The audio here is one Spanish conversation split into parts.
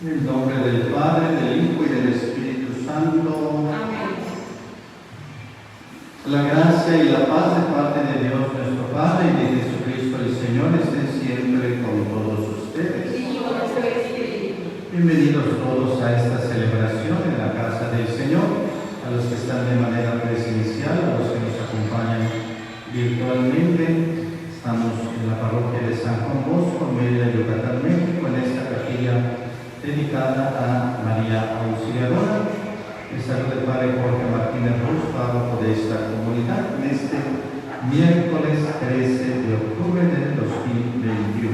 En el nombre del Padre, del Hijo y del Espíritu Santo. Amén. La gracia y la paz de parte de Dios nuestro Padre y de Jesucristo el Señor estén siempre con todos ustedes. Y con tu espíritu. Bienvenidos todos a esta celebración en la casa del Señor, a los que están de manera presencial, a los que nos acompañan virtualmente. Estamos en la parroquia de San Juan Bosco, Mérida, Yucatán, México, en esta capilla dedicada a María Auxiliadora. Les saluda el Padre Jorge Martínez Ruz, párroco de esta comunidad, en este miércoles 13 de octubre del 2021.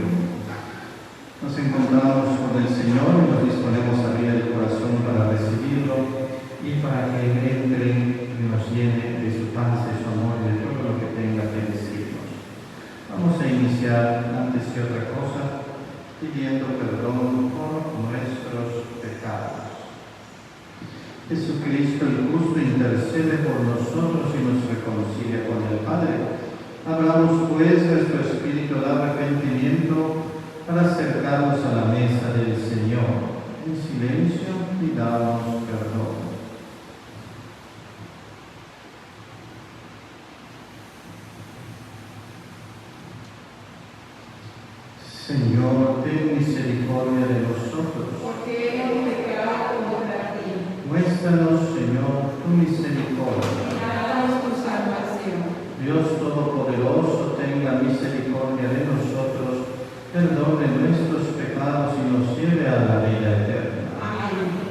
Nos encontramos con el Señor y nos disponemos a abrir el corazón para recibirlo y para que entre y nos llene de su paz, de su amor y de todo lo que tenga que decirnos. Vamos a iniciar, antes que otra cosa, pidiendo perdón por nuestros pecados. Jesucristo el justo intercede por nosotros y nos reconcilia con el Padre. Abramos pues nuestro espíritu de arrepentimiento para acercarnos a la mesa del Señor. En silencio pidamos perdón. Señor, ten misericordia de nosotros. Porque hemos pecado contra ti. Muéstranos, Señor, tu misericordia. Danos tu salvación. Dios Todopoderoso, tenga misericordia de nosotros, perdone nuestros pecados y nos lleve a la vida eterna. Amén.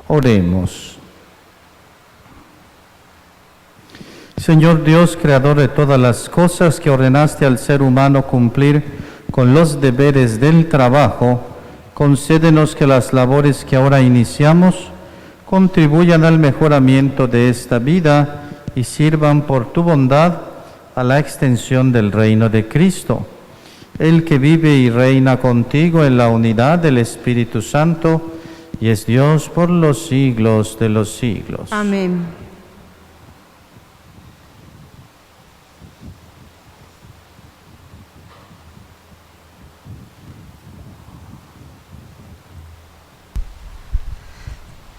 Oremos. Señor Dios, creador de todas las cosas, que ordenaste al ser humano cumplir con los deberes del trabajo, concédenos que las labores que ahora iniciamos contribuyan al mejoramiento de esta vida y sirvan por tu bondad a la extensión del reino de Cristo, el que vive y reina contigo en la unidad del Espíritu Santo, y es Dios por los siglos de los siglos. Amén.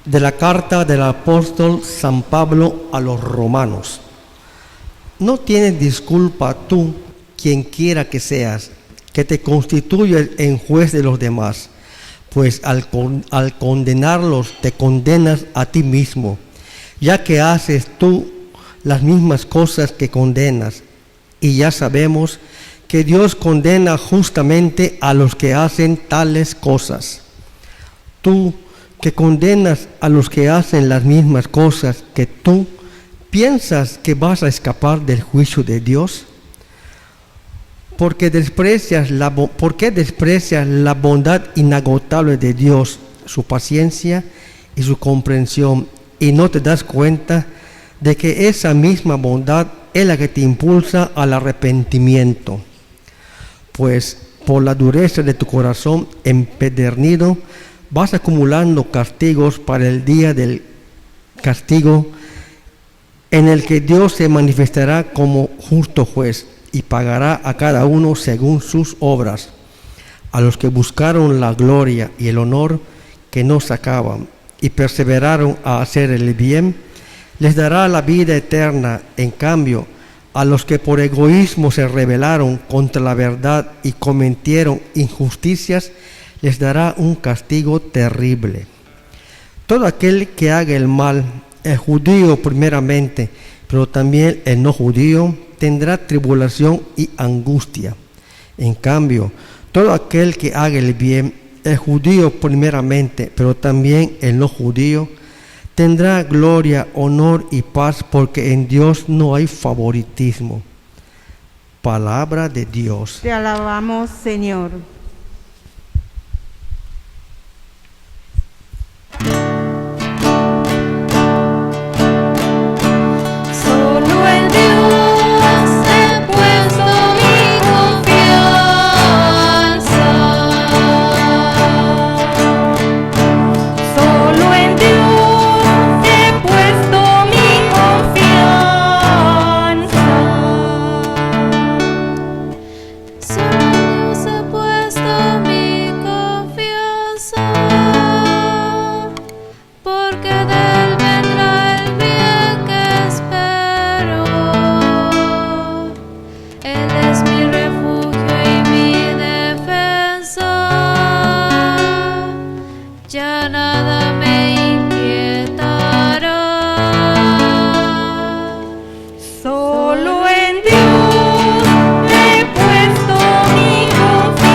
De la carta del apóstol San Pablo a los romanos. No tienes disculpa tú, quien quiera que seas, que te constituyas en juez de los demás, pues al condenarlos te condenas a ti mismo, ya que haces tú las mismas cosas que condenas. Y ya sabemos que Dios condena justamente a los que hacen tales cosas. Tú, que condenas a los que hacen las mismas cosas que tú, ¿piensas que vas a escapar del juicio de Dios? ¿Por qué desprecias la bondad inagotable de Dios, su paciencia y su comprensión, y no te das cuenta de que esa misma bondad es la que te impulsa al arrepentimiento? Pues por la dureza de tu corazón empedernido vas acumulando castigos para el día del castigo, en el que Dios se manifestará como justo juez y pagará a cada uno según sus obras. A los que buscaron la gloria y el honor que no sacaban y perseveraron a hacer el bien, les dará la vida eterna. En cambio, A los que por egoísmo se rebelaron contra la verdad y cometieron injusticias, les dará un castigo terrible. Todo aquel que haga el mal, el judío primeramente, pero también el no judío, tendrá tribulación y angustia. En cambio, todo aquel que haga el bien, el judío primeramente, pero también el no judío, tendrá gloria, honor y paz, porque en Dios no hay favoritismo. Palabra de Dios. Te alabamos, Señor. Solo en Dios he puesto mi confianza. Solo en Dios he puesto mi confianza. Solo en Dios he puesto mi confianza. Porque de Él vendrá el bien que espero. Él es mi refugio y mi defensa. Ya nada me inquietará. Solo en Dios he puesto mi confianza.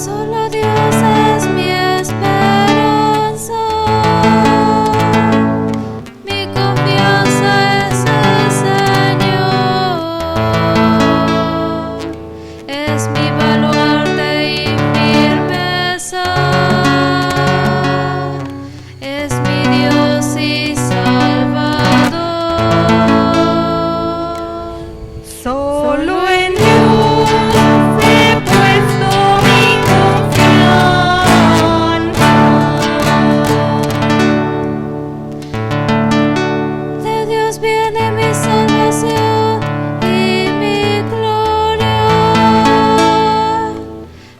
Solo Dios es mi esperanza. Mi confianza es el Señor. Es mi baluarte y firmeza. Es mi Dios y Salvador. Solo en Dios he puesto mi confianza. De Dios viene mi salvación y mi gloria.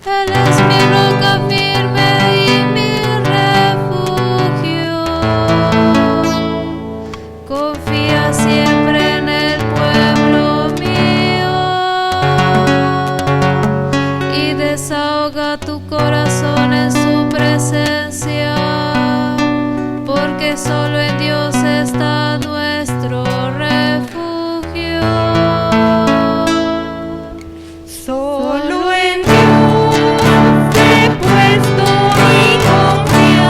Él es mi roca firme y mi refugio. Confía siempre en el pueblo mío y desahoga tu corazón en su presencia, porque solo en Dios está nuestro refugio. Solo en Dios he puesto mi confianza.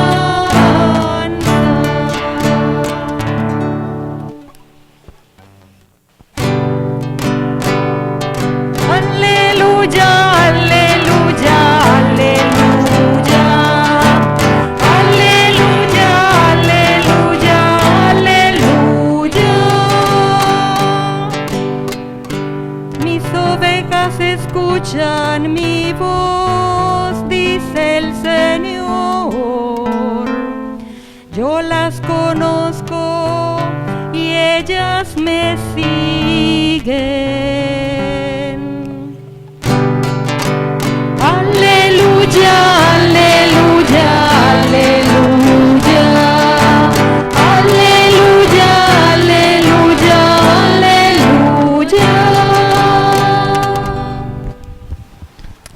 Aleluya, aleluya, aleluya. Aleluya, aleluya, aleluya. Mis ovejas escuchan mi voz, dice el Señor. Yo las conozco y ellas me siguen. Aleluya, aleluya, aleluya. Aleluya, aleluya, aleluya.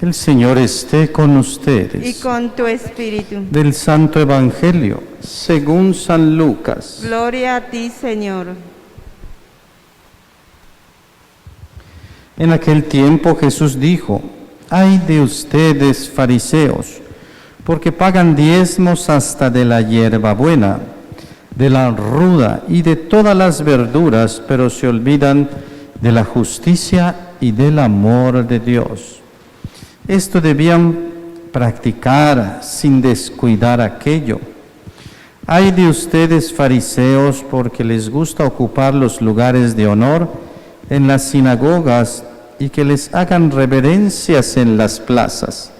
El Señor esté con ustedes. Y con tu espíritu. Del Santo Evangelio, según San Lucas. Gloria a ti, Señor. En aquel tiempo Jesús dijo: ay de ustedes, fariseos, porque pagan diezmos hasta de la hierbabuena, de la ruda y de todas las verduras, pero se olvidan de la justicia y del amor de Dios. Esto debían practicar sin descuidar aquello. Ay de ustedes, fariseos, porque les gusta ocupar los lugares de honor en las sinagogas y que les hagan reverencias en las plazas.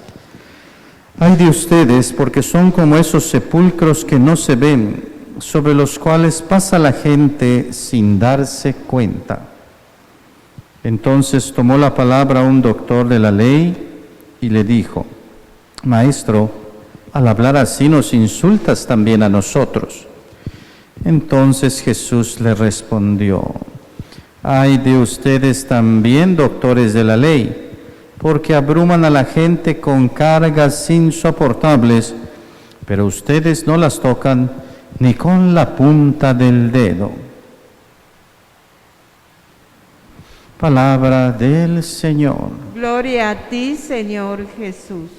Ay de ustedes, porque son como esos sepulcros que no se ven, sobre los cuales pasa la gente sin darse cuenta. Entonces tomó la palabra un doctor de la ley y le dijo: Maestro, Al hablar así nos insultas también a nosotros. Entonces Jesús le respondió: ay de ustedes también, doctores de la ley, porque abruman a la gente con cargas insoportables, pero ustedes no las tocan ni con la punta del dedo. Palabra del Señor. Gloria a ti, Señor Jesús.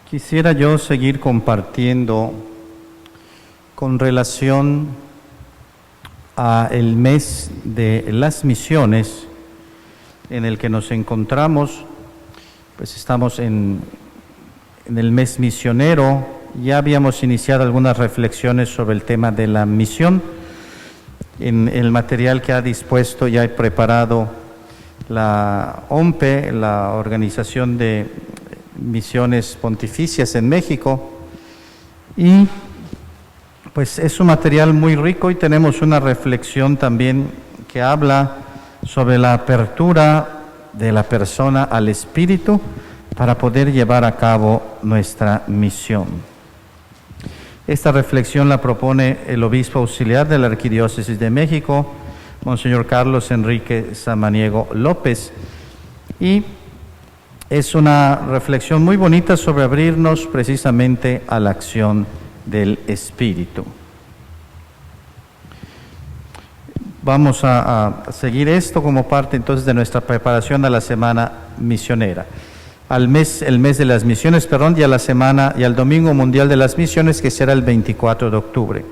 Quisiera yo seguir compartiendo con relación a el mes de las misiones en el que nos encontramos. Pues estamos en el mes misionero. Ya habíamos iniciado algunas reflexiones sobre el tema de la misión. En el material que ha dispuesto ya he preparado la OMPE, la Organización de Misiones Pontificias en México, y pues es un material muy rico, y tenemos una reflexión también que habla sobre la apertura de la persona al Espíritu para poder llevar a cabo nuestra misión. Esta reflexión la propone el obispo auxiliar de la Arquidiócesis de México, Monseñor Carlos Enrique Samaniego López, y es una reflexión muy bonita sobre abrirnos precisamente a la acción del Espíritu. Vamos a seguir esto como parte entonces de nuestra preparación a la Semana Misionera. El mes de las misiones, y a la semana y al Domingo Mundial de las Misiones, que será el 24 de octubre.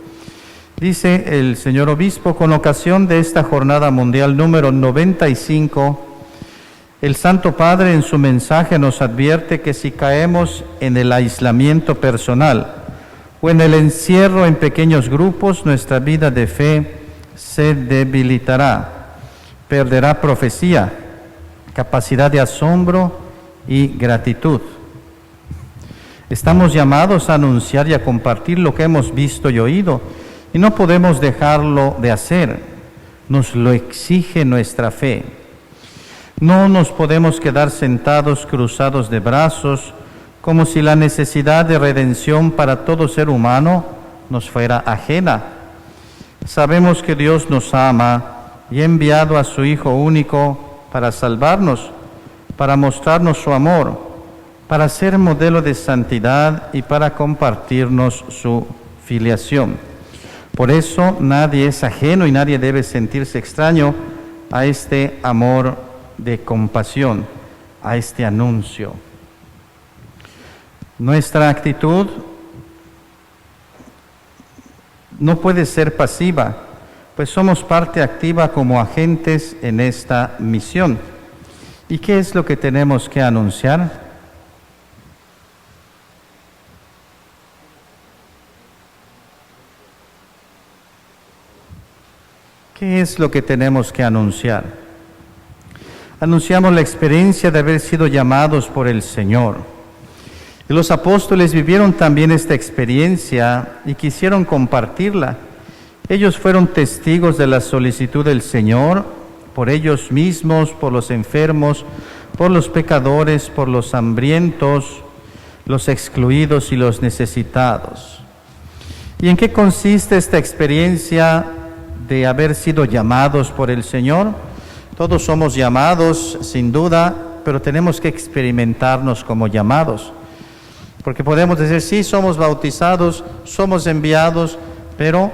Dice el señor obispo: con ocasión de esta jornada mundial número 95, el Santo Padre en su mensaje nos advierte que si caemos en el aislamiento personal o en el encierro en pequeños grupos, nuestra vida de fe se debilitará, perderá profecía, capacidad de asombro y gratitud. Estamos llamados a anunciar y a compartir lo que hemos visto y oído, y no podemos dejarlo de hacer. Nos lo exige nuestra fe. No nos podemos quedar sentados cruzados de brazos, como si la necesidad de redención para todo ser humano nos fuera ajena. Sabemos que Dios nos ama y ha enviado a su Hijo único para salvarnos, para mostrarnos su amor, para ser modelo de santidad y para compartirnos su filiación. Por eso nadie es ajeno y nadie debe sentirse extraño a este amor de compasión, a este anuncio. Nuestra actitud no puede ser pasiva, pues somos parte activa como agentes en esta misión. ¿Y qué es lo que tenemos que anunciar? ¿Qué es lo que tenemos que anunciar? Anunciamos la experiencia de haber sido llamados por el Señor. Y los apóstoles vivieron también esta experiencia y quisieron compartirla. Ellos fueron testigos de la solicitud del Señor por ellos mismos, por los enfermos, por los pecadores, por los hambrientos, los excluidos y los necesitados. ¿Y en qué consiste esta experiencia de haber sido llamados por el Señor? Todos somos llamados, sin duda, pero tenemos que experimentarnos como llamados. Porque podemos decir, sí, somos bautizados, somos enviados, pero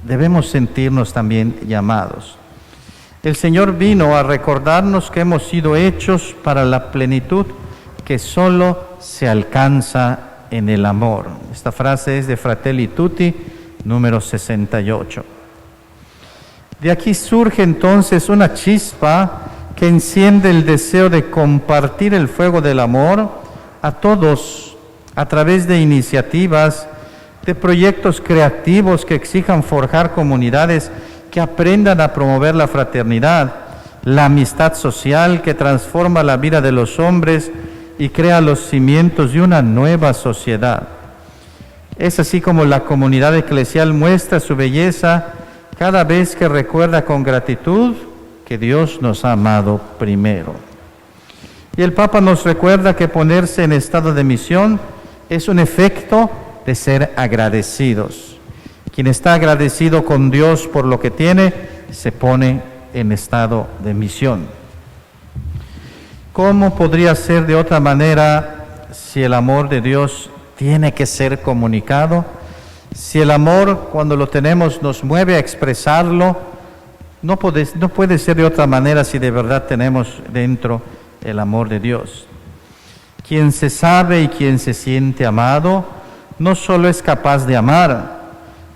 debemos sentirnos también llamados. El Señor vino a recordarnos que hemos sido hechos para la plenitud que solo se alcanza en el amor. Esta frase es de Fratelli Tutti, número 68. De aquí surge entonces una chispa que enciende el deseo de compartir el fuego del amor a todos a través de iniciativas, de proyectos creativos que exijan forjar comunidades que aprendan a promover la fraternidad, la amistad social que transforma la vida de los hombres y crea los cimientos de una nueva sociedad. Es así como la comunidad eclesial muestra su belleza cada vez que recuerda con gratitud que Dios nos ha amado primero. Y el Papa nos recuerda que ponerse en estado de misión es un efecto de ser agradecidos. Quien está agradecido con Dios por lo que tiene, se pone en estado de misión. ¿Cómo podría ser de otra manera si el amor de Dios tiene que ser comunicado? Si el amor, cuando lo tenemos, nos mueve a expresarlo, no puede ser de otra manera si de verdad tenemos dentro el amor de Dios. Quien se sabe y quien se siente amado, no solo es capaz de amar,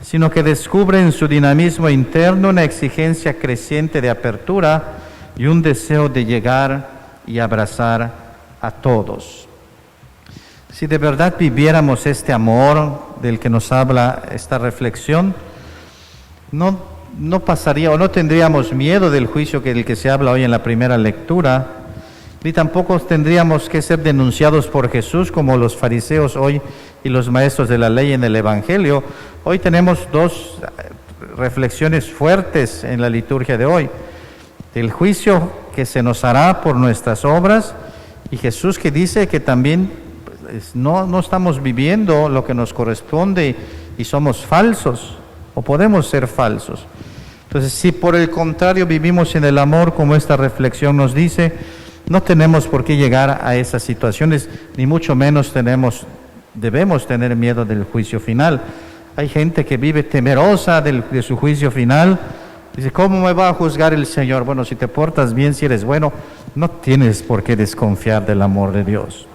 sino que descubre en su dinamismo interno una exigencia creciente de apertura y un deseo de llegar y abrazar a todos. Si de verdad viviéramos este amor del que nos habla esta reflexión, no pasaría o no tendríamos miedo del juicio del que se habla hoy en la primera lectura, ni tampoco tendríamos que ser denunciados por Jesús como los fariseos hoy y los maestros de la ley en el Evangelio. Hoy tenemos dos reflexiones fuertes en la liturgia de hoy: el juicio que se nos hará por nuestras obras, y Jesús que dice que también no estamos viviendo lo que nos corresponde y somos falsos, o podemos ser falsos. Entonces, si por el contrario vivimos en el amor, como esta reflexión nos dice, no tenemos por qué llegar a esas situaciones, ni mucho menos debemos tener miedo del juicio final. Hay gente que vive temerosa de su juicio final. Dice, ¿cómo me va a juzgar el Señor? Bueno, si te portas bien, si eres bueno, no tienes por qué desconfiar del amor de Dios.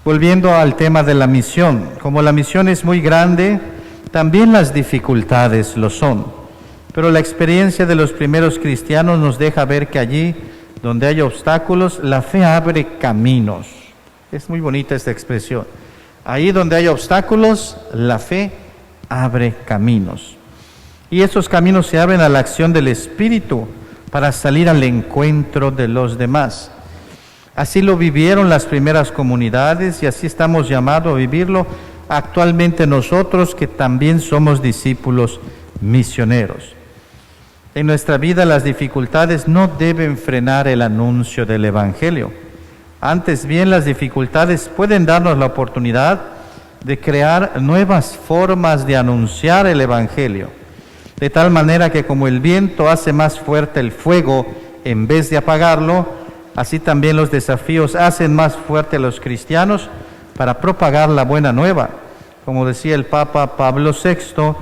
Volviendo al tema de la misión, como la misión es muy grande, también las dificultades lo son. Pero la experiencia de los primeros cristianos nos deja ver que allí donde hay obstáculos, la fe abre caminos. Es muy bonita esta expresión. Ahí donde hay obstáculos, la fe abre caminos. Y esos caminos se abren a la acción del Espíritu para salir al encuentro de los demás. Así lo vivieron las primeras comunidades y así estamos llamados a vivirlo actualmente nosotros, que también somos discípulos misioneros. En nuestra vida las dificultades no deben frenar el anuncio del Evangelio. Antes bien, las dificultades pueden darnos la oportunidad de crear nuevas formas de anunciar el Evangelio, de tal manera que como el viento hace más fuerte el fuego en vez de apagarlo, así también los desafíos hacen más fuerte a los cristianos para propagar la buena nueva. Como decía el Papa Pablo VI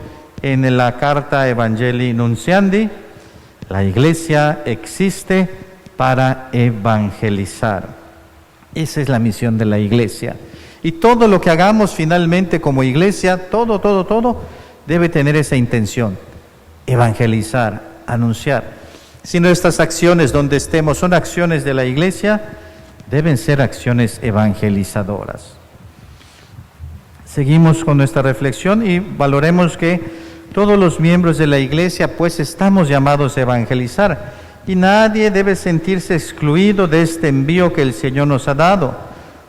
en la carta Evangelii Nunciandi, la Iglesia existe para evangelizar. Esa es la misión de la Iglesia. Y todo lo que hagamos finalmente como Iglesia, todo debe tener esa intención: evangelizar, anunciar. Si nuestras acciones donde estemos son acciones de la Iglesia, deben ser acciones evangelizadoras. Seguimos con nuestra reflexión y valoremos que todos los miembros de la Iglesia pues estamos llamados a evangelizar y nadie debe sentirse excluido de este envío que el Señor nos ha dado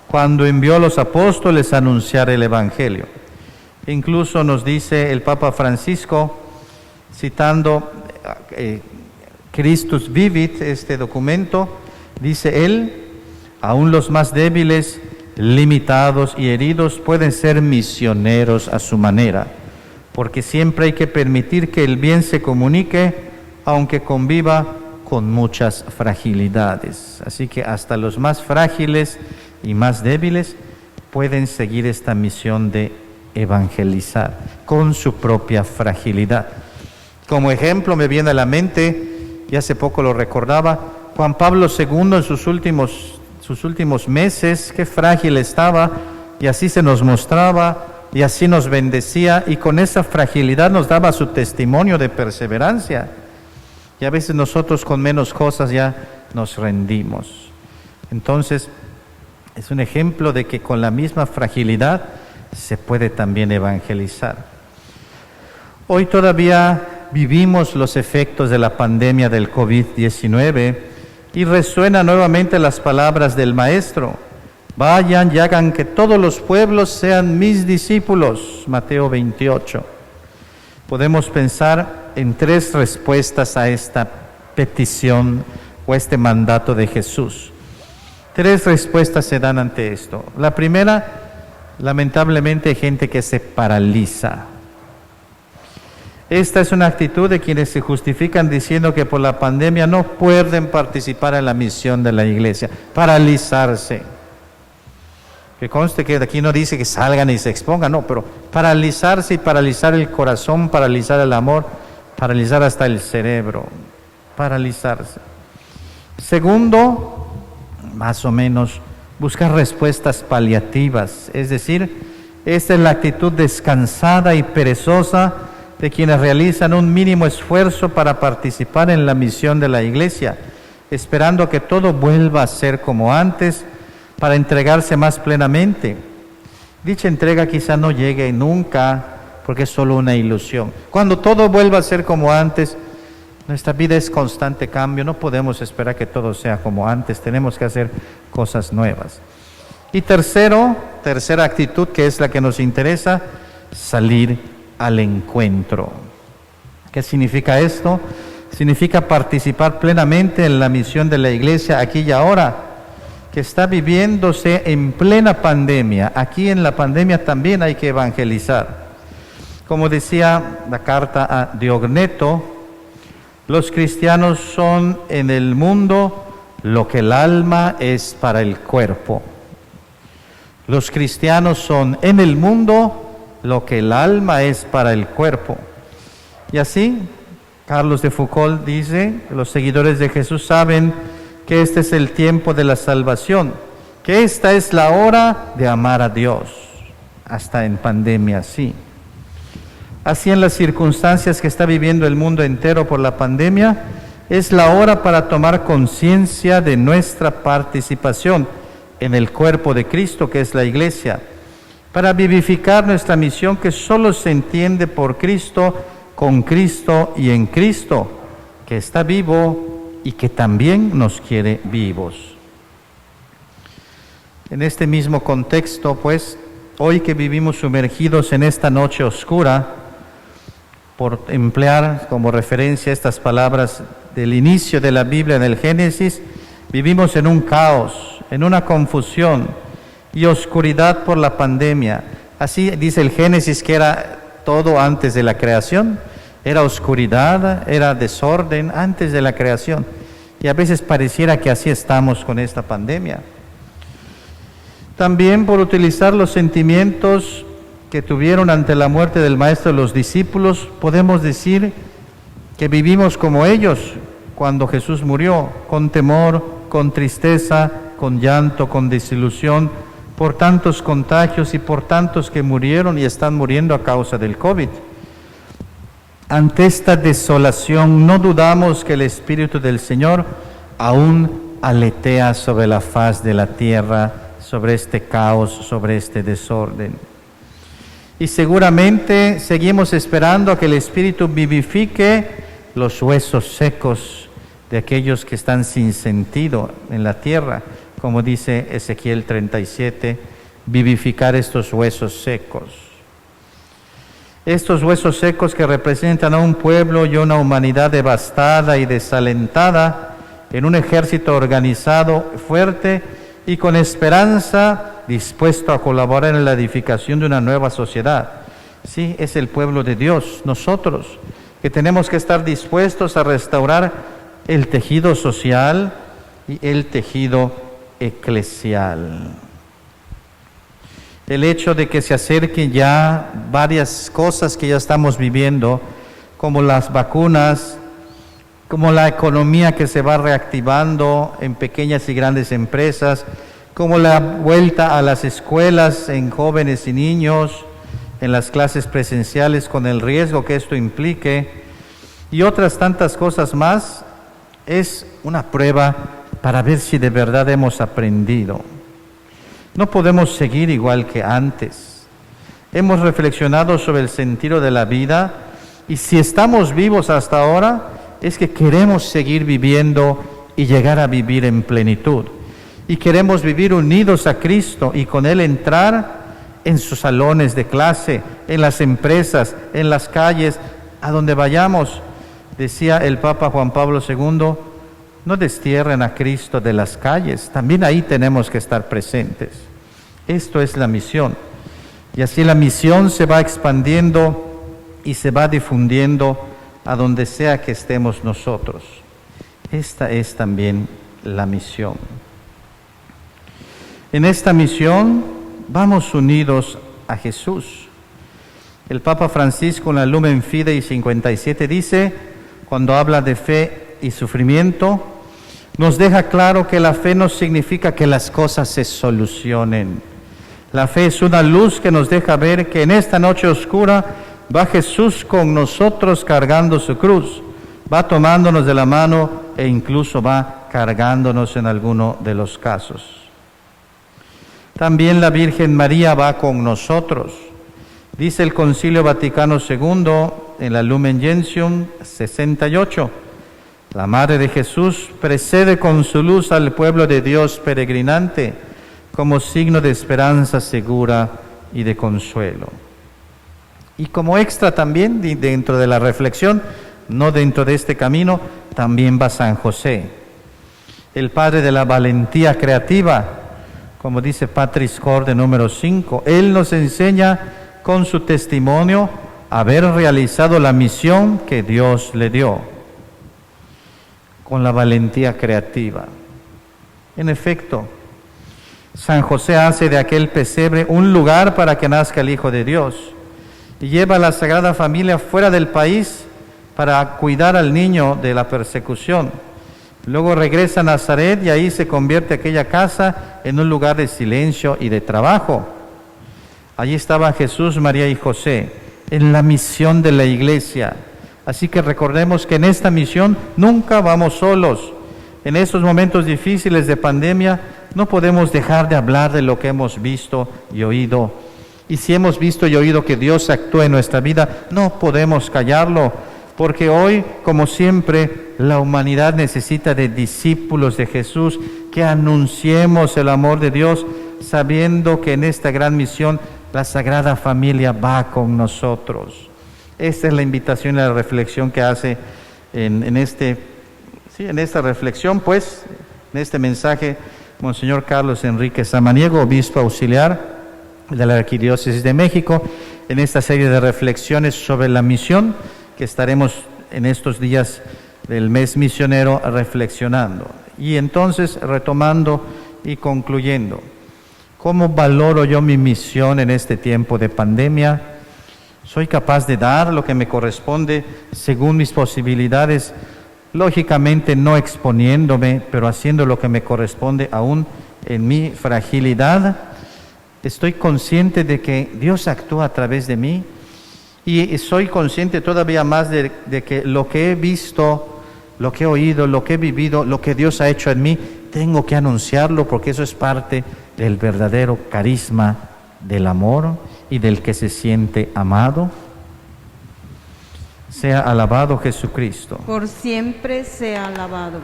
cuando envió a los apóstoles a anunciar el Evangelio. Incluso nos dice el Papa Francisco, citando Christus Vivit, este documento, dice él: aún los más débiles, limitados y heridos pueden ser misioneros a su manera, porque siempre hay que permitir que el bien se comunique, aunque conviva con muchas fragilidades. Así que hasta los más frágiles y más débiles pueden seguir esta misión de evangelizar con su propia fragilidad. Como ejemplo me viene a la mente, y hace poco lo recordaba, Juan Pablo II en sus últimos meses, qué frágil estaba, y así se nos mostraba y así nos bendecía y con esa fragilidad nos daba su testimonio de perseverancia. Y a veces nosotros con menos cosas ya nos rendimos. Entonces, es un ejemplo de que con la misma fragilidad se puede también evangelizar. Hoy todavía vivimos los efectos de la pandemia del COVID-19 y resuenan nuevamente las palabras del Maestro. Vayan y hagan que todos los pueblos sean mis discípulos. Mateo 28. Podemos pensar en 3 respuestas a esta petición o este mandato de Jesús. 3 respuestas se dan ante esto. La primera, lamentablemente hay gente que se paraliza. Esta es una actitud de quienes se justifican diciendo que por la pandemia no pueden participar en la misión de la iglesia. Paralizarse. Que conste que aquí no dice que salgan y se expongan, no, pero paralizarse y paralizar el corazón, paralizar el amor, paralizar hasta el cerebro. Paralizarse. Segundo, más o menos, buscar respuestas paliativas, es decir, esta es la actitud descansada y perezosa de quienes realizan un mínimo esfuerzo para participar en la misión de la iglesia, esperando que todo vuelva a ser como antes para entregarse más plenamente. Dicha entrega quizá no llegue nunca porque es solo una ilusión. Cuando todo vuelva a ser como antes, nuestra vida es constante cambio, no podemos esperar que todo sea como antes, tenemos que hacer cosas nuevas. Y tercera actitud, que es la que nos interesa, salir al encuentro. ¿Qué significa esto? Significa participar plenamente en la misión de la iglesia aquí y ahora, que está viviéndose en plena pandemia. Aquí en la pandemia también hay que evangelizar. Como decía la carta a Diogneto, los cristianos son en el mundo lo que el alma es para el cuerpo. Los cristianos son en el mundo lo que el alma es para el cuerpo. Y así, Carlos de Foucault dice, los seguidores de Jesús saben que este es el tiempo de la salvación, que esta es la hora de amar a Dios, hasta en pandemia, sí. Así en las circunstancias que está viviendo el mundo entero por la pandemia, es la hora para tomar conciencia de nuestra participación en el cuerpo de Cristo, que es la iglesia, para vivificar nuestra misión que solo se entiende por Cristo, con Cristo y en Cristo, que está vivo y que también nos quiere vivos. En este mismo contexto, pues, hoy que vivimos sumergidos en esta noche oscura, por emplear como referencia estas palabras del inicio de la Biblia en el Génesis, vivimos en un caos, en una confusión y oscuridad por la pandemia. Así dice el Génesis que era todo antes de la creación, era oscuridad, era desorden antes de la creación. Y a veces pareciera que así estamos con esta pandemia. También por utilizar los sentimientos que tuvieron ante la muerte del Maestro de los discípulos, podemos decir que vivimos como ellos cuando Jesús murió, con temor, con tristeza, con llanto, con desilusión, por tantos contagios y por tantos que murieron y están muriendo a causa del COVID. Ante esta desolación no dudamos que el Espíritu del Señor aún aletea sobre la faz de la tierra, sobre este caos, sobre este desorden. Y seguramente seguimos esperando a que el Espíritu vivifique los huesos secos de aquellos que están sin sentido en la tierra, como dice Ezequiel 37, vivificar estos huesos secos. Estos huesos secos que representan a un pueblo y una humanidad devastada y desalentada en un ejército organizado, fuerte y con esperanza, dispuesto a colaborar en la edificación de una nueva sociedad. Sí, es el pueblo de Dios, nosotros, que tenemos que estar dispuestos a restaurar el tejido social y el tejido eclesial. El hecho de que se acerquen ya varias cosas que ya estamos viviendo, como las vacunas, como la economía que se va reactivando en pequeñas y grandes empresas, como la vuelta a las escuelas en jóvenes y niños, en las clases presenciales con el riesgo que esto implique y otras tantas cosas más, es una prueba para ver si de verdad hemos aprendido. No podemos seguir igual que antes. Hemos reflexionado sobre el sentido de la vida y si estamos vivos hasta ahora es que queremos seguir viviendo y llegar a vivir en plenitud. Y queremos vivir unidos a Cristo y con Él entrar en sus salones de clase, en las empresas, en las calles, a donde vayamos. Decía el Papa Juan Pablo II, no destierren a Cristo de las calles, también ahí tenemos que estar presentes. Esto es la misión. Y así la misión se va expandiendo y se va difundiendo a donde sea que estemos nosotros. Esta es también la misión. En esta misión vamos unidos a Jesús. El Papa Francisco en la Lumen Fidei 57 dice, cuando habla de fe y sufrimiento, nos deja claro que la fe no significa que las cosas se solucionen. La fe es una luz que nos deja ver que en esta noche oscura va Jesús con nosotros cargando su cruz, va tomándonos de la mano e incluso va cargándonos en alguno de los casos. También la Virgen María va con nosotros. Dice el Concilio Vaticano II en la Lumen Gentium 68, la Madre de Jesús precede con su luz al pueblo de Dios peregrinante como signo de esperanza segura y de consuelo. Y como extra también, dentro de la reflexión, no dentro de este camino, también va San José, el padre de la valentía creativa, como dice Patris Corde número 5. Él nos enseña con su testimonio a haber realizado la misión que Dios le dio, con la valentía creativa. En efecto, San José hace de aquel pesebre un lugar para que nazca el Hijo de Dios y lleva a la Sagrada Familia fuera del país para cuidar al niño de la persecución. Luego regresa a Nazaret y ahí se convierte aquella casa en un lugar de silencio y de trabajo. Allí estaban Jesús, María y José en la misión de la Iglesia. Así que recordemos que en esta misión nunca vamos solos. En estos momentos difíciles de pandemia no podemos dejar de hablar de lo que hemos visto y oído. Y si hemos visto y oído que Dios actúa en nuestra vida, no podemos callarlo, porque hoy, como siempre, la humanidad necesita de discípulos de Jesús que anunciemos el amor de Dios, sabiendo que en esta gran misión la Sagrada Familia va con nosotros. Esta es la invitación y la reflexión que hace en esta reflexión, pues, en este mensaje, Monseñor Carlos Enrique Samaniego, obispo auxiliar de la Arquidiócesis de México, en esta serie de reflexiones sobre la misión que estaremos en estos días del mes misionero reflexionando. Y entonces, retomando y concluyendo, ¿cómo valoro yo mi misión en este tiempo de pandemia? ¿Soy capaz de dar lo que me corresponde según mis posibilidades? Lógicamente no exponiéndome, pero haciendo lo que me corresponde aún en mi fragilidad. Estoy consciente de que Dios actúa a través de mí y soy consciente todavía más de que lo que he visto, lo que he oído, lo que he vivido, lo que Dios ha hecho en mí, tengo que anunciarlo porque eso es parte del verdadero carisma del amor y del que se siente amado. Sea alabado Jesucristo. Por siempre sea alabado.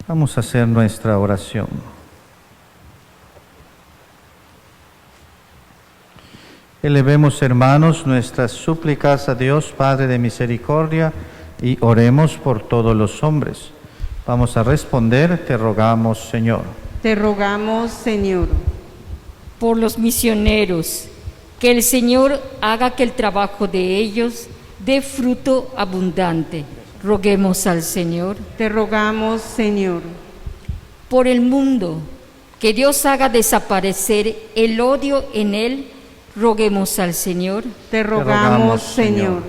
Vamos a hacer nuestra oración. Elevemos, hermanos, nuestras súplicas a Dios, Padre de misericordia, y oremos por todos los hombres. Vamos a responder, te rogamos, Señor. Te rogamos, Señor. Por los misioneros, que el Señor haga que el trabajo de ellos dé fruto abundante. Roguemos al Señor. Te rogamos, Señor. Por el mundo, que Dios haga desaparecer el odio en él. Roguemos al Señor. Te rogamos, Señor.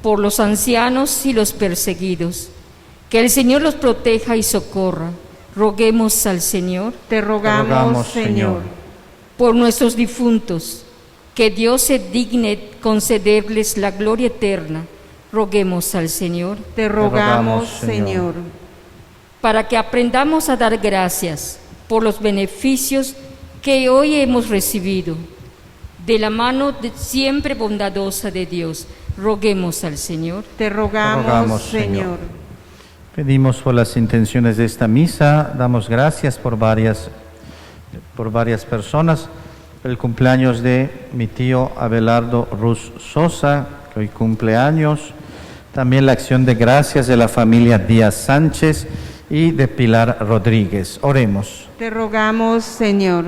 Por los ancianos y los perseguidos, Que el Señor los proteja y socorra. Roguemos al Señor. Te rogamos, Señor. Por nuestros difuntos, que Dios se digne concederles la gloria eterna. Roguemos al Señor. Te rogamos, Señor. Para que aprendamos a dar gracias por los beneficios que hoy hemos recibido. De la mano siempre bondadosa de Dios, roguemos al Señor. Te rogamos, Señor. Pedimos por las intenciones de esta misa, damos gracias por varias personas. El cumpleaños de mi tío Abelardo Ruz Sosa, que hoy cumple años. También la acción de gracias de la familia Díaz Sánchez y de Pilar Rodríguez. Oremos. Te rogamos, Señor.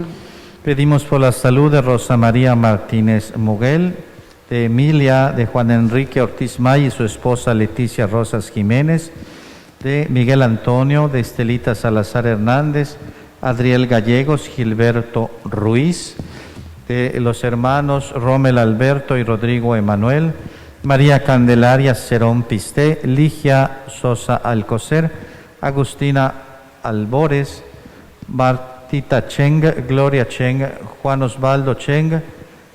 Pedimos por la salud de Rosa María Martínez Muguel, de Emilia, de Juan Enrique Ortiz May y su esposa Leticia Rosas Jiménez, de Miguel Antonio, de Estelita Salazar Hernández, Adriel Gallegos, Gilberto Ruiz, de los hermanos Rommel Alberto y Rodrigo Emanuel, María Candelaria Cerón Pisté, Ligia Sosa Alcocer, Agustina Albores, Martita Cheng, Gloria Cheng, Juan Osvaldo Cheng,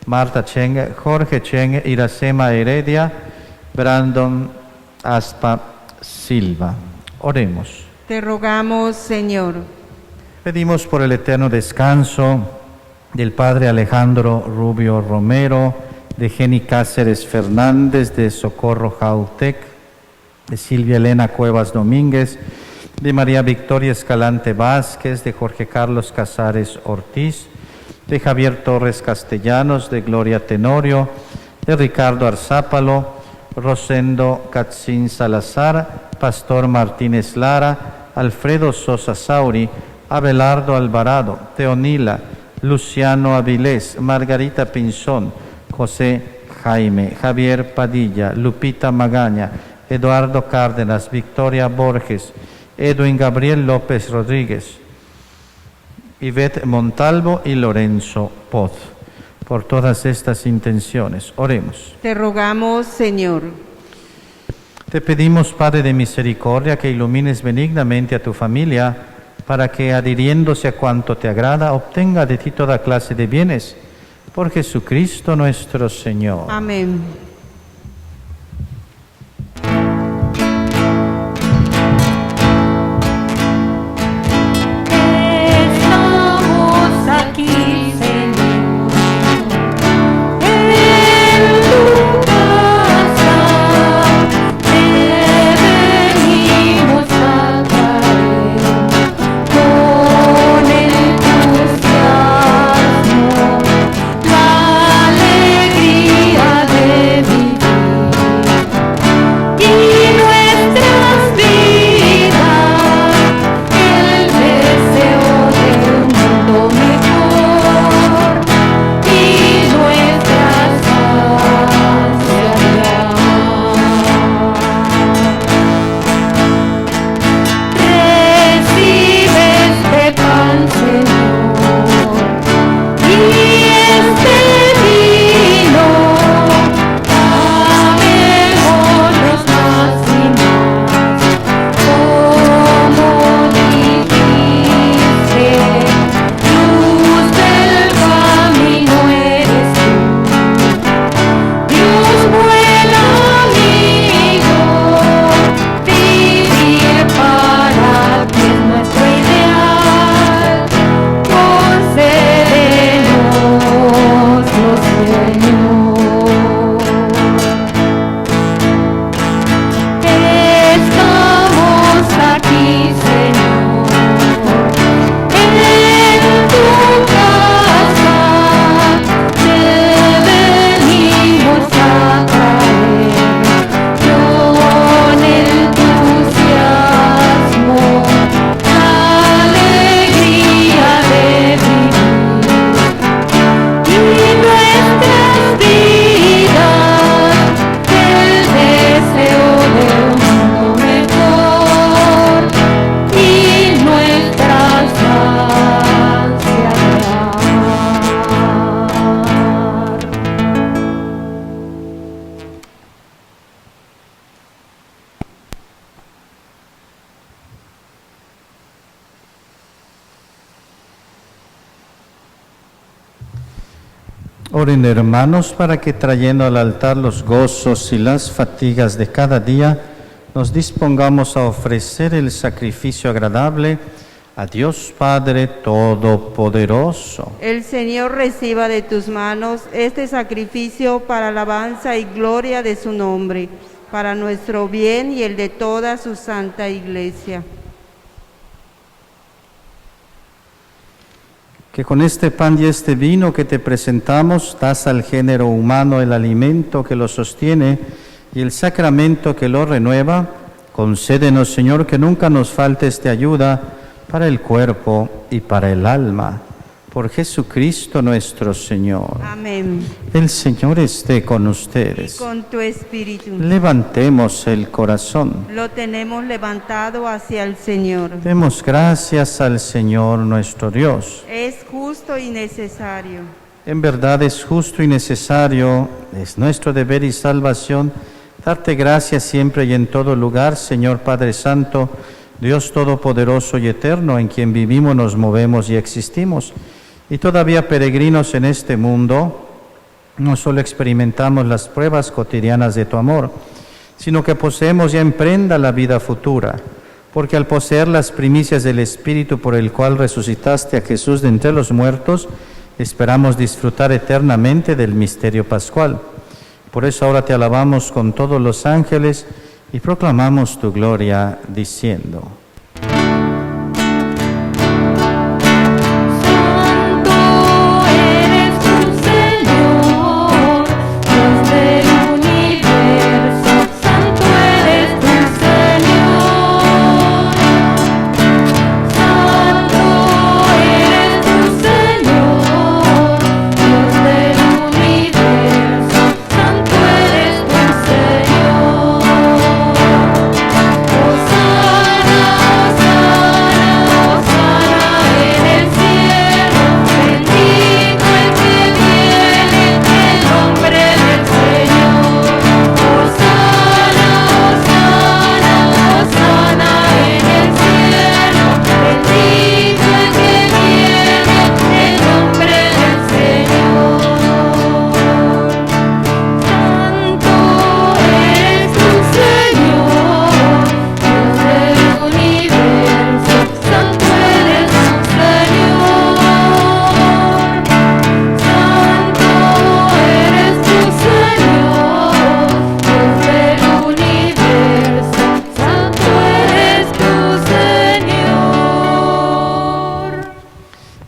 Marta Cheng, Jorge Cheng, Iracema Heredia, Brandon Aspa Silva. Oremos. Te rogamos, Señor. Pedimos por el eterno descanso del Padre Alejandro Rubio Romero, de Jenny Cáceres Fernández, de Socorro Jautec, de Silvia Elena Cuevas Domínguez, de María Victoria Escalante Vázquez, de Jorge Carlos Casares Ortiz, de Javier Torres Castellanos, de Gloria Tenorio, de Ricardo Arzápalo, Rosendo Catzín Salazar, Pastor Martínez Lara, Alfredo Sosa Sauri, Abelardo Alvarado, Teonila, Luciano Avilés, Margarita Pinzón, José Jaime, Javier Padilla, Lupita Magaña, Eduardo Cárdenas, Victoria Borges, Edwin Gabriel López Rodríguez, Ivette Montalvo y Lorenzo Poz. Por todas estas intenciones, oremos. Te rogamos, Señor. Te pedimos, Padre de misericordia, que ilumines benignamente a tu familia, para que, adhiriéndose a cuanto te agrada, obtenga de ti toda clase de bienes. Por Jesucristo nuestro Señor. Amén. Estamos aquí, Señor, en tu casa, te venimos a traer con entusiasmo la alegría de Oren, hermanos, para que trayendo al altar los gozos y las fatigas de cada día, nos dispongamos a ofrecer el sacrificio agradable a Dios Padre Todopoderoso. El Señor reciba de tus manos este sacrificio para alabanza y gloria de su nombre, para nuestro bien y el de toda su santa Iglesia. Que con este pan y este vino que te presentamos, das al género humano el alimento que lo sostiene y el sacramento que lo renueva. Concédenos, Señor, que nunca nos falte esta ayuda para el cuerpo y para el alma. Por Jesucristo nuestro Señor. Amén. El Señor esté con Y ustedes. con tu espíritu. Levantemos el corazón. Lo tenemos levantado hacia el Señor. Demos gracias al Señor nuestro Dios. Es justo y necesario. En verdad es justo y necesario, es nuestro deber y salvación, darte gracias siempre y en todo lugar, Señor Padre Santo, Dios Todopoderoso y Eterno, en quien vivimos, nos movemos y existimos. Y todavía peregrinos en este mundo, no solo experimentamos las pruebas cotidianas de tu amor, sino que poseemos ya en prenda la vida futura, porque al poseer las primicias del Espíritu por el cual resucitaste a Jesús de entre los muertos, esperamos disfrutar eternamente del misterio pascual. Por eso ahora te alabamos con todos los ángeles y proclamamos tu gloria diciendo: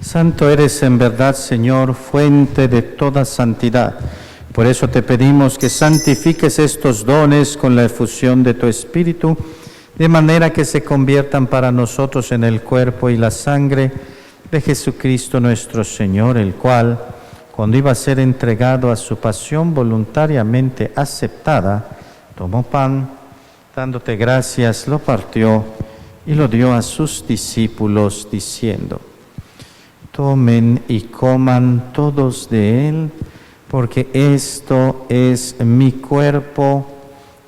Santo eres en verdad, Señor, fuente de toda santidad. Por eso te pedimos que santifiques estos dones con la efusión de tu Espíritu, de manera que se conviertan para nosotros en el cuerpo y la sangre de Jesucristo nuestro Señor, el cual, cuando iba a ser entregado a su pasión voluntariamente aceptada, tomó pan, dándote gracias, lo partió y lo dio a sus discípulos, diciendo: tomen y coman todos de él, porque esto es mi cuerpo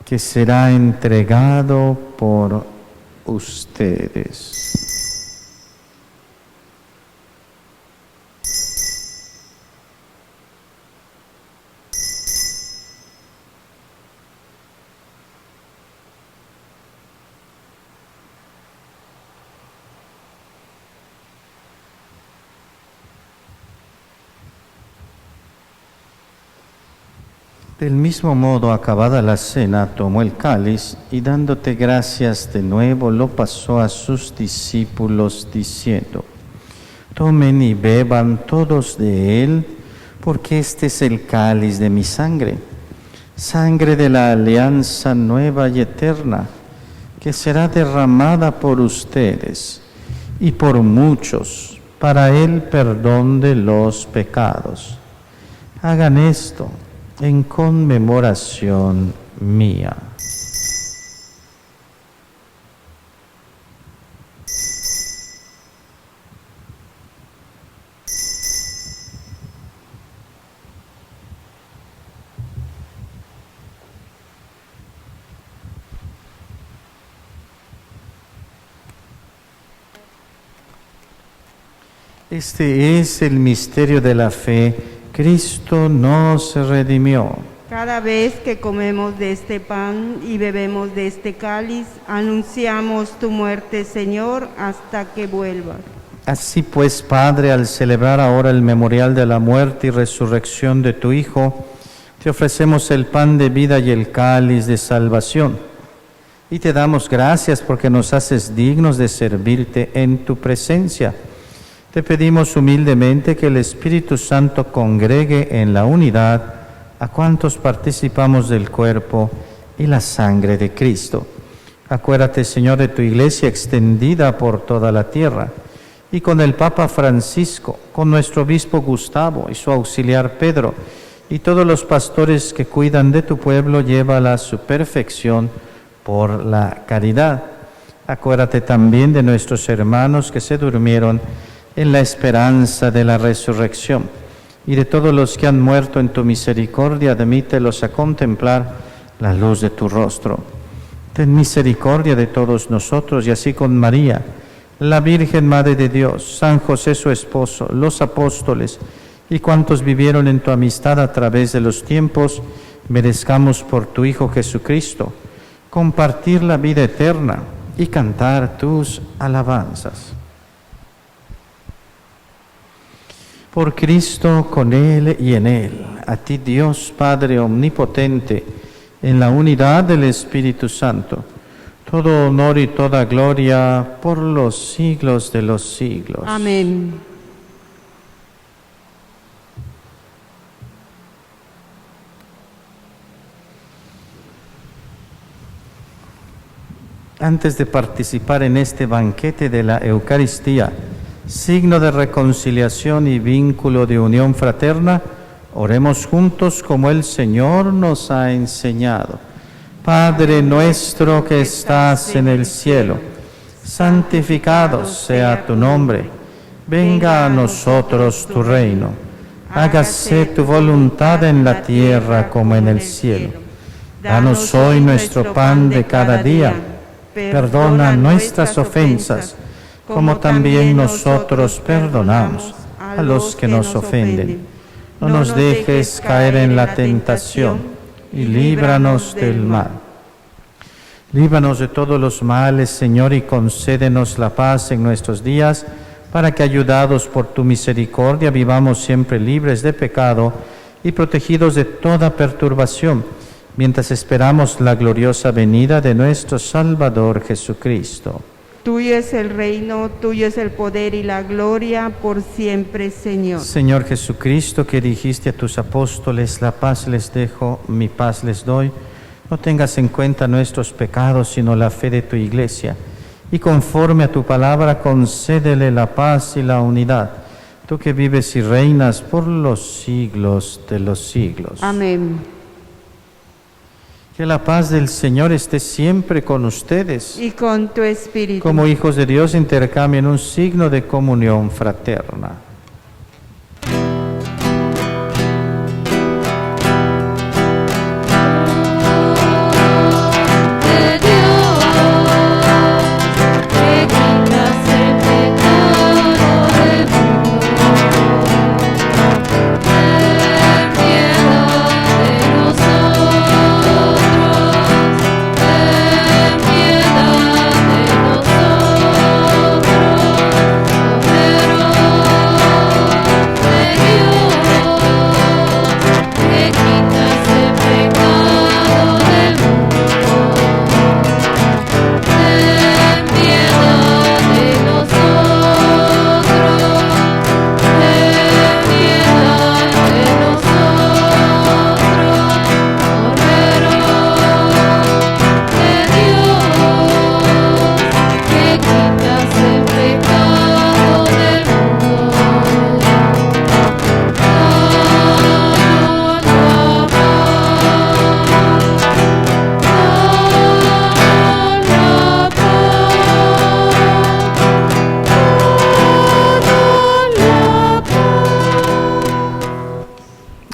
que será entregado por ustedes. Del mismo modo, acabada la cena, tomó el cáliz y dándote gracias de nuevo, lo pasó a sus discípulos diciendo: tomen y beban todos de él, porque este es el cáliz de mi sangre, sangre de la alianza nueva y eterna, que será derramada por ustedes y por muchos para el perdón de los pecados. Hagan esto en conmemoración mía. Este es el misterio de la fe. Cristo nos redimió. Cada vez que comemos de este pan y bebemos de este cáliz, anunciamos tu muerte, Señor, hasta que vuelvas. Así pues, Padre, al celebrar ahora el memorial de la muerte y resurrección de tu Hijo, te ofrecemos el pan de vida y el cáliz de salvación. Y te damos gracias porque nos haces dignos de servirte en tu presencia. Te pedimos humildemente que el Espíritu Santo congregue en la unidad a cuantos participamos del cuerpo y la sangre de Cristo. Acuérdate, Señor, de tu iglesia extendida por toda la tierra, y con el Papa Francisco, con nuestro obispo Gustavo y su auxiliar Pedro, y todos los pastores que cuidan de tu pueblo, llévala a su perfección por la caridad. Acuérdate también de nuestros hermanos que se durmieron en la esperanza de la resurrección, y de todos los que han muerto en tu misericordia, admítelos a contemplar la luz de tu rostro. Ten misericordia de todos nosotros, y así con María, la Virgen Madre de Dios, San José su esposo, los apóstoles y cuantos vivieron en tu amistad a través de los tiempos, merezcamos por tu Hijo Jesucristo compartir la vida eterna y cantar tus alabanzas. Por Cristo, con Él y en Él, a ti Dios Padre Omnipotente, en la unidad del Espíritu Santo, todo honor y toda gloria por los siglos de los siglos. Amén. Antes de participar en este banquete de la Eucaristía, signo de reconciliación y vínculo de unión fraterna, oremos juntos como el Señor nos ha enseñado. Padre nuestro que estás en el cielo, santificado sea tu nombre. Venga a nosotros tu reino. Hágase tu voluntad en la tierra como en el cielo. Danos hoy nuestro pan de cada día. Perdona nuestras ofensas, como también nosotros perdonamos a los que nos ofenden. No nos dejes caer en la tentación y líbranos del mal. Líbranos de todos los males, Señor, y concédenos la paz en nuestros días, para que, ayudados por tu misericordia, vivamos siempre libres de pecado y protegidos de toda perturbación, mientras esperamos la gloriosa venida de nuestro Salvador Jesucristo. Tuyo es el reino, tuyo es el poder y la gloria por siempre, Señor. Señor Jesucristo, que dijiste a tus apóstoles, la paz les dejo, mi paz les doy, no tengas en cuenta nuestros pecados, sino la fe de tu iglesia, y conforme a tu palabra concédele la paz y la unidad, tú que vives y reinas por los siglos de los siglos. Amén. Que la paz del Señor esté siempre con ustedes. Y con tu espíritu. Como hijos de Dios, intercambien un signo de comunión fraterna.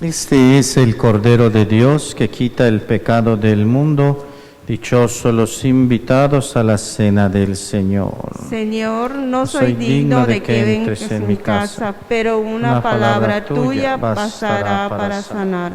Este es el Cordero de Dios que quita el pecado del mundo. Dichosos los invitados a la cena del Señor. Señor, no soy digno de que vengas en mi casa, pero una palabra tuya bastará para sanar.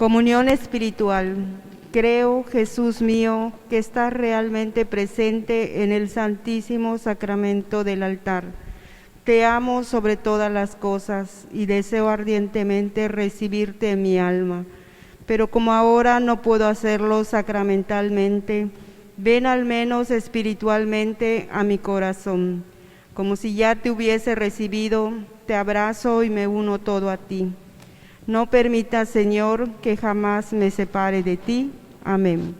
Comunión espiritual. Creo, Jesús mío, que estás realmente presente en el Santísimo Sacramento del altar. Te amo sobre todas las cosas y deseo ardientemente recibirte en mi alma. Pero como ahora no puedo hacerlo sacramentalmente, ven al menos espiritualmente a mi corazón. Como si ya te hubiese recibido, te abrazo y me uno todo a ti. No permitas, Señor, que jamás me separe de ti. Amén.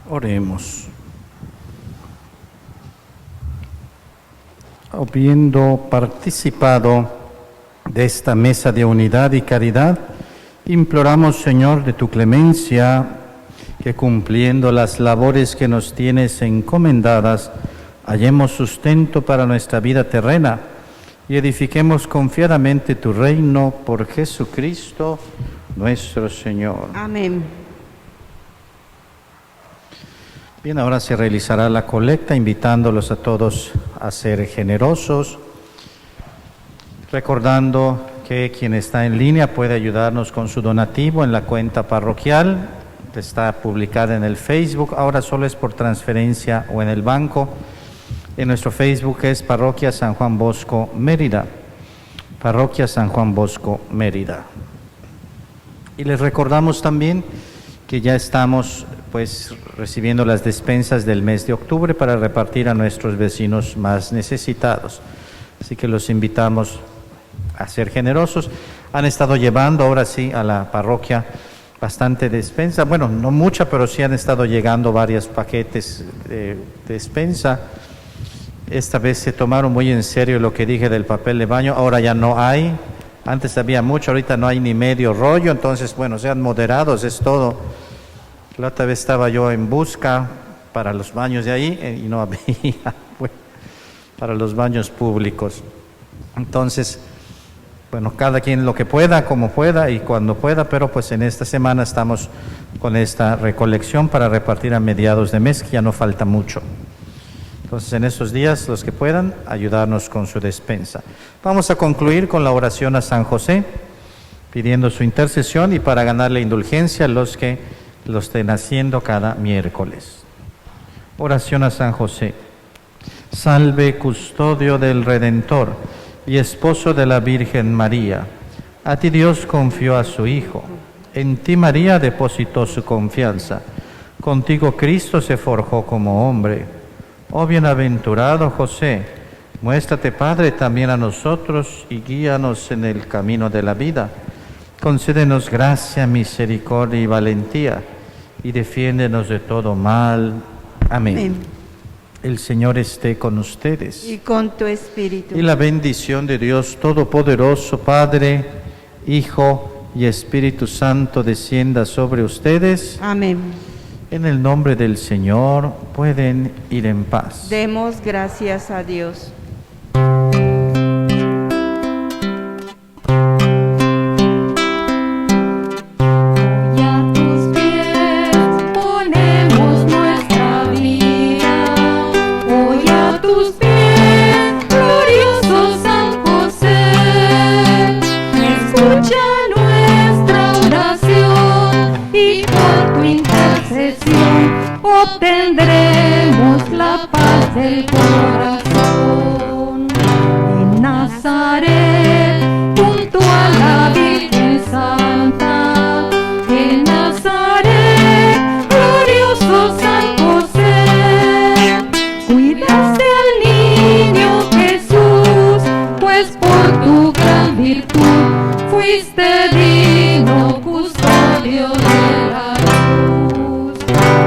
Oremos. habiendo participado de esta mesa de unidad y caridad, imploramos, Señor, de tu clemencia, que cumpliendo las labores que nos tienes encomendadas, hallemos sustento para nuestra vida terrena y edifiquemos confiadamente tu reino por Jesucristo nuestro Señor. Amén. Bien, ahora se realizará la colecta, invitándolos a todos a ser generosos, recordando que quien está en línea puede ayudarnos con su donativo en la cuenta parroquial, que está publicada en el Facebook, ahora solo es por transferencia o en el banco. En nuestro Facebook es Parroquia San Juan Bosco, Mérida. Parroquia San Juan Bosco, Mérida. Y les recordamos también que ya estamos recibiendo las despensas del mes de octubre para repartir a nuestros vecinos más necesitados. Así que los invitamos a ser generosos. Han estado llevando ahora sí a la parroquia bastante despensa, bueno, no mucha, pero sí han estado llegando varios paquetes de despensa. Esta vez se tomaron muy en serio lo que dije del papel de baño, ahora ya no hay. Antes había mucho, ahorita no hay ni medio rollo, entonces, bueno, sean moderados, es todo. La otra vez estaba yo en busca para los baños de ahí y no había, para los baños públicos. Entonces, bueno, cada quien lo que pueda, como pueda y cuando pueda, pero pues en esta semana estamos con esta recolección para repartir a mediados de mes, que ya no falta mucho. Entonces, en estos días, los que puedan, ayudarnos con su despensa. Vamos a concluir con la oración a San José, pidiendo su intercesión y para ganarle indulgencia a los que lo estén haciendo cada miércoles. Oración a San José. Salve, custodio del Redentor y esposo de la Virgen María. A ti Dios confió a su Hijo. En ti María depositó su confianza. Contigo Cristo se forjó como hombre. Oh bienaventurado José, muéstrate Padre también a nosotros y guíanos en el camino de la vida. Concédenos gracia, misericordia y valentía y defiéndenos de todo mal. Amén. Amén. El Señor esté con ustedes. Y con tu espíritu. Y la bendición de Dios Todopoderoso, Padre, Hijo y Espíritu Santo descienda sobre ustedes. Amén. En el nombre del Señor pueden ir en paz. Demos gracias a Dios. Obtendremos la paz del corazón.